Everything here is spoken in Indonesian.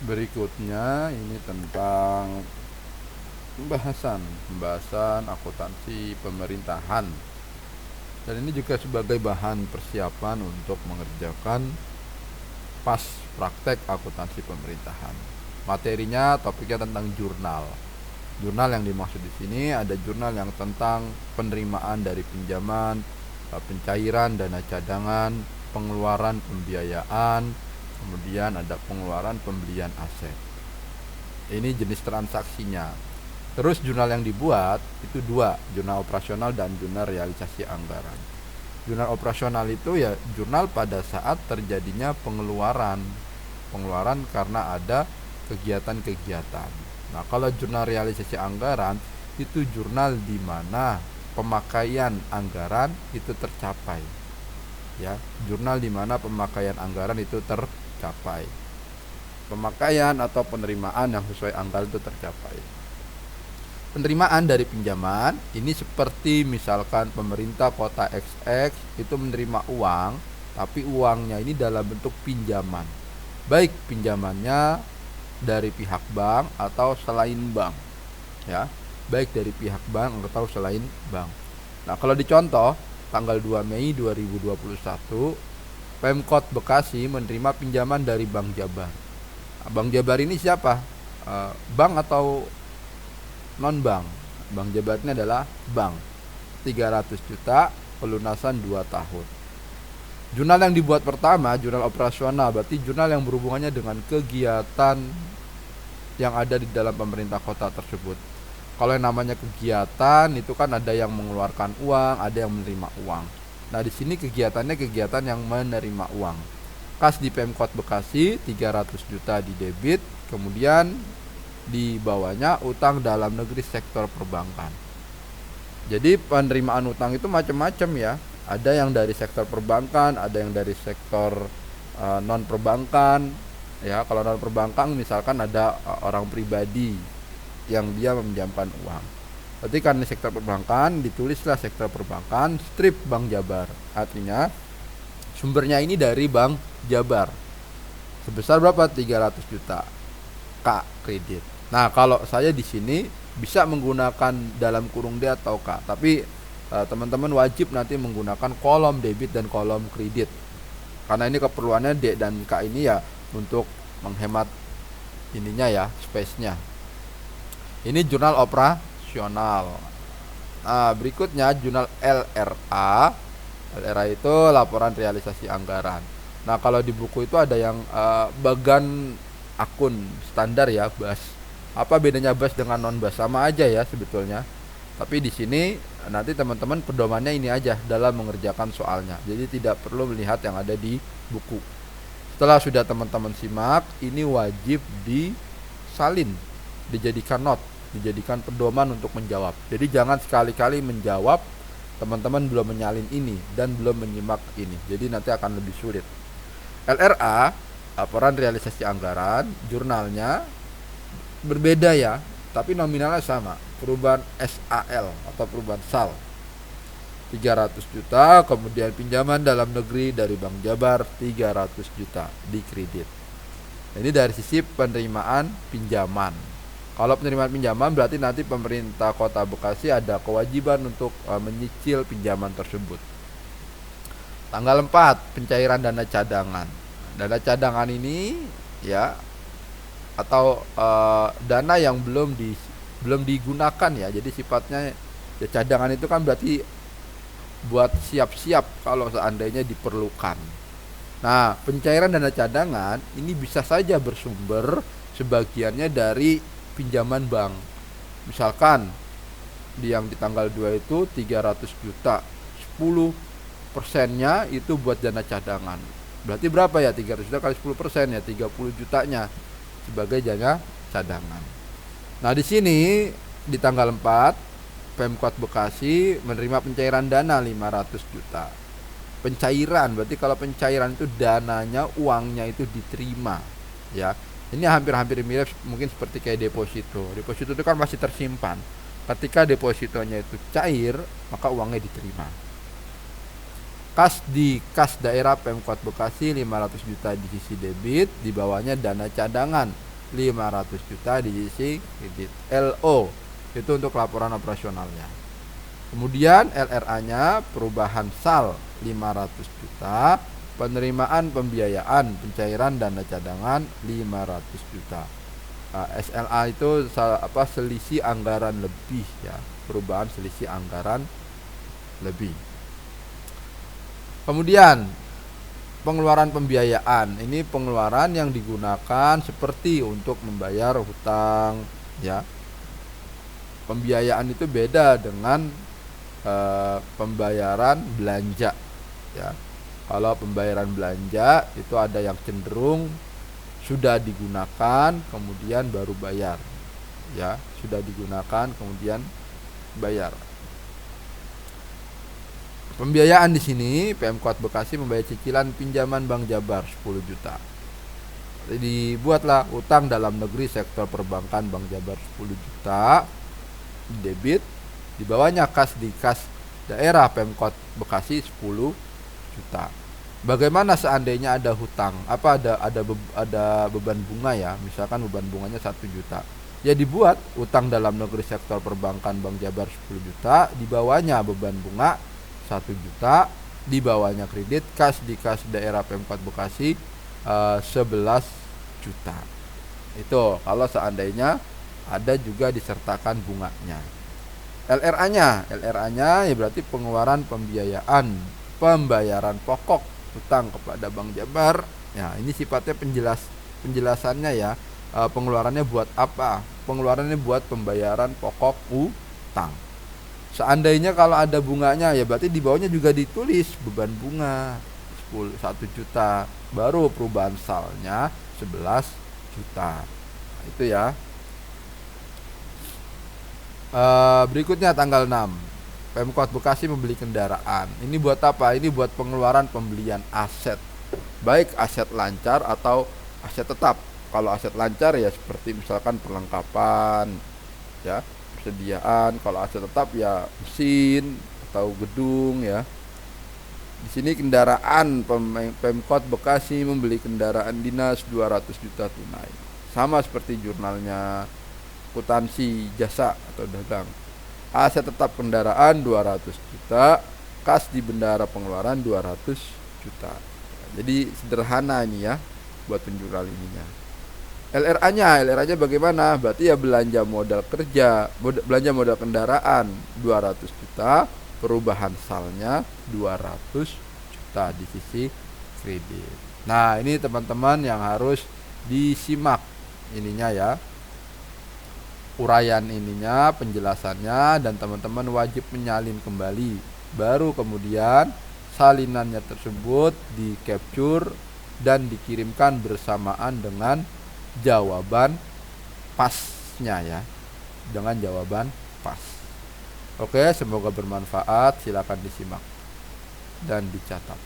Berikutnya ini tentang pembahasan akuntansi pemerintahan. Dan ini juga sebagai bahan persiapan untuk mengerjakan pas praktek akuntansi pemerintahan. Materinya topiknya tentang jurnal. Jurnal yang dimaksud di sini ada jurnal yang tentang penerimaan dari pinjaman, pencairan dana cadangan, pengeluaran pembiayaan, kemudian ada pengeluaran pembelian aset. Ini jenis transaksinya. Terus jurnal yang dibuat itu dua, jurnal operasional dan jurnal realisasi anggaran. Jurnal operasional itu ya jurnal pada saat terjadinya pengeluaran karena ada kegiatan-kegiatan. Nah, kalau jurnal realisasi anggaran itu jurnal di mana pemakaian anggaran itu tercapai. Ya, jurnal di mana pemakaian anggaran itu tercapai. Pemakaian atau penerimaan yang sesuai anggaran itu tercapai. Penerimaan dari pinjaman ini seperti misalkan pemerintah kota XX itu menerima uang, tapi uangnya ini dalam bentuk pinjaman. Baik pinjamannya dari pihak bank atau selain bank. Ya, baik dari pihak bank atau selain bank. Nah, kalau dicontoh tanggal 2 Mei 2021 Pemkot Bekasi menerima pinjaman dari Bank Jabar. Nah, Bank Jabar ini siapa? Bank atau non-bank? Bank Jabar ini adalah bank. 300 juta pelunasan 2 tahun. Jurnal yang dibuat pertama, jurnal operasional, berarti jurnal yang berhubungannya dengan kegiatan yang ada di dalam pemerintah kota tersebut. Kalau yang namanya kegiatan itu kan ada yang mengeluarkan uang, ada yang menerima uang. Nah, di sini kegiatannya kegiatan yang menerima uang. Kas di Pemkot Bekasi 300 juta di debit, kemudian di bawahnya utang dalam negeri sektor perbankan. Jadi penerimaan utang itu macam-macam ya. Ada yang dari sektor perbankan, ada yang dari sektor non perbankan. Ya, kalau non perbankan misalkan ada orang pribadi yang dia meminjamkan uang. Berarti kan di sektor perbankan ditulislah sektor perbankan strip Bank Jabar. Artinya sumbernya ini dari Bank Jabar. Sebesar berapa? 300 juta. K kredit. Nah, kalau saya di sini bisa menggunakan dalam kurung D atau K, tapi teman-teman wajib nanti menggunakan kolom debit dan kolom kredit. Karena ini keperluannya D dan K ini ya untuk menghemat ininya ya, space-nya. Ini jurnal operasional. Nah, berikutnya jurnal LRA. LRA itu laporan realisasi anggaran. Nah, kalau di buku itu ada yang bagan akun standar ya, BAS. Apa bedanya BAS dengan non BAS? Sama aja ya sebetulnya. Tapi di sini nanti teman-teman pedomannya ini aja dalam mengerjakan soalnya. Jadi tidak perlu melihat yang ada di buku. Setelah sudah teman-teman simak, ini wajib disalin, dijadikan not, dijadikan pedoman untuk menjawab. Jadi jangan sekali-kali menjawab teman-teman belum menyalin ini dan belum menyimak ini. Jadi nanti akan lebih sulit. LRA, laporan realisasi anggaran, jurnalnya berbeda ya, tapi nominalnya sama. Perubahan SAL atau perubahan SAL 300 juta, kemudian pinjaman dalam negeri dari Bank Jabar 300 juta di kredit. Ini dari sisi penerimaan pinjaman. Kalau penerimaan pinjaman berarti nanti pemerintah Kota Bekasi ada kewajiban untuk menyicil pinjaman tersebut. Tanggal 4, pencairan dana cadangan. Dana cadangan ini ya atau dana yang belum digunakan ya. Jadi sifatnya ya, cadangan itu kan berarti buat siap-siap kalau seandainya diperlukan. Nah, pencairan dana cadangan ini bisa saja bersumber sebagiannya dari pinjaman bank. Misalkan yang di tanggal 2 itu 300 juta, 10%-nya itu buat dana cadangan. Berarti berapa ya? 300 juta kali 10% ya, 30 jutanya sebagai dana cadangan. Nah, di sini di tanggal 4 Pemkot Bekasi menerima pencairan dana 500 juta. Pencairan berarti kalau pencairan itu dananya, uangnya itu diterima ya. Ini hampir-hampir mirip mungkin seperti kayak deposito. Deposito itu kan masih tersimpan. Ketika depositonya itu cair, maka uangnya diterima. Kas di kas daerah Pemkot Bekasi 500 juta di sisi debit, di bawahnya dana cadangan 500 juta di sisi kredit. LO itu untuk laporan operasionalnya. Kemudian LRA-nya perubahan SAL 500 juta, penerimaan pembiayaan pencairan dana cadangan 500 juta. SLA itu selisih anggaran lebih ya, perubahan selisih anggaran lebih. Kemudian pengeluaran pembiayaan, ini pengeluaran yang digunakan seperti untuk membayar hutang ya. Pembiayaan itu beda dengan pembayaran belanja ya. Kalau pembayaran belanja itu ada yang cenderung sudah digunakan kemudian baru bayar ya, sudah digunakan kemudian bayar. Pembiayaan di sini Pemkot Bekasi membayar cicilan pinjaman Bank Jabar 10 juta. Dibuatlah utang dalam negeri sektor perbankan Bank Jabar 10 juta debit, di bawahnya kas di kas daerah Pemkot Bekasi 10 juta. Bagaimana seandainya ada hutang? Ada beban bunga ya, misalkan beban bunganya 1 juta. Ya dibuat utang dalam negeri sektor perbankan Bank Jabar 10 juta, di bawahnya beban bunga 1 juta, di bawahnya kredit kas di kas daerah Pemkot Bekasi 11 juta. Itu kalau seandainya ada juga disertakan bunganya. LRA-nya ya berarti pengeluaran pembayaran pokok utang kepada Bank Jabar. Ya, ini sifatnya penjelasannya ya. Pengeluarannya buat apa? Pengeluarannya buat pembayaran pokok utang. Seandainya kalau ada bunganya ya berarti di bawahnya juga ditulis beban bunga 1 juta, baru perubahan salnya 11 juta. Nah, itu ya. Berikutnya tanggal 6 Pemkot Bekasi membeli kendaraan. Ini buat apa? Ini buat pengeluaran pembelian aset, baik aset lancar atau aset tetap. Kalau aset lancar ya seperti misalkan perlengkapan ya, persediaan. Kalau aset tetap ya mesin atau gedung ya. Di sini kendaraan Pemkot Bekasi membeli kendaraan dinas 200 juta tunai. Sama seperti jurnalnya akuntansi jasa atau dagang. Aset tetap kendaraan 200 juta, kas di bendara pengeluaran 200 juta. Jadi sederhana ini ya buat penjual ininya. LRA-nya bagaimana? Berarti ya belanja modal kerja, belanja modal kendaraan 200 juta, perubahan salnya 200 juta di sisi kredit. Nah, ini teman-teman yang harus disimak ininya ya. Uraian ininya, penjelasannya, dan teman-teman wajib menyalin kembali. Baru kemudian salinannya tersebut di capture dan dikirimkan bersamaan dengan jawaban pasnya ya, dengan jawaban pas. Oke, semoga bermanfaat. Silakan disimak dan dicatat.